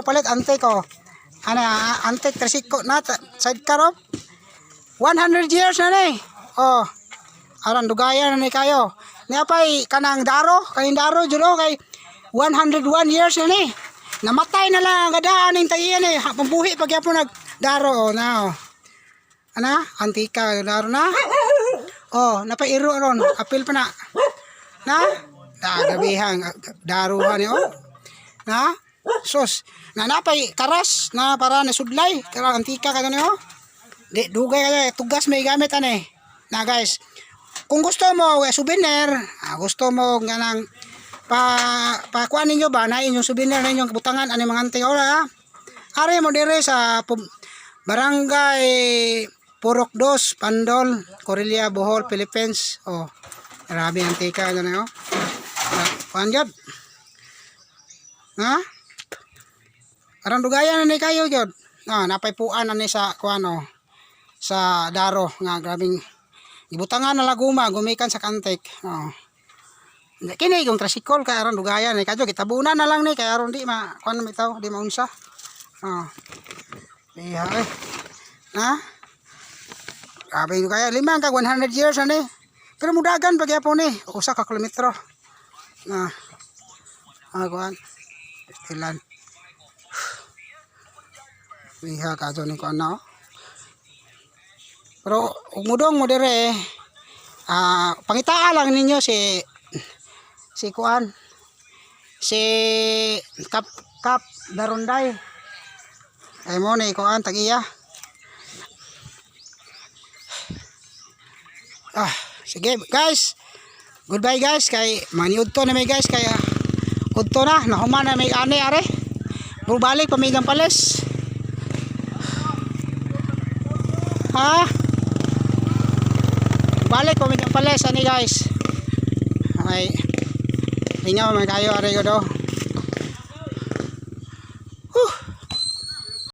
mapalit antik ko. Ano antik tricycle na sidecar of 100 years na ni. Oh. Aran dugayan na ni kayo. Niya pa'y kanang daro, kaning daro julo kay 101 years na ni. Namatay na lang ang gadaan ng tagiyan eh. Pambuhi pagyapon nagdaro na. Ana, antika daro na. Oh, napairo ron, apil pa na. Na? Dagabihang daruhan ni oh. Na? Sus, na napay karas na para na sudlay, kaya antika ka ni oh. Di dugay kaya tugas may gamit ani. Na guys, kung gusto mo souvenir, gusto mo nga nang kuan ninyo ba na inyong souvenir na inyong butangan ani mga anting ora. Ari mo dire sa Barangay Purok 2, Pandol, Corelia, Bohol, Philippines. Oh. Grabe antika ano oh. Kuan jud. Ha? Arang dugayan ni kayo jud. Napay puan ani sa kuan oh. Sa daro nga grabing ibutangan na laguma gumikan sa kantik. Oh. Kini yung tricycle kay aron dugayan ni kadyo kitabunan na lang ni kay aron di ma kuan bitaw di maunsa. Oh. Iya eh. Na? Grabe yung kaya 100 years ani. Pero mudagan pagyapon ni usa ka kilometro. Kuan. Ilan. Iya kadyo ni kuan na. Pero umudong mo dire pangitaan lang ninyo si kuan si Kap Daronday ay mo ni kuan tagiya. Sige guys, goodbye guys kay maniudto na may guys kaya udto na nahuman na may ani are balik pamigang pales ha balik pamigang pales ani guys ay lingaw man kayo are ko do.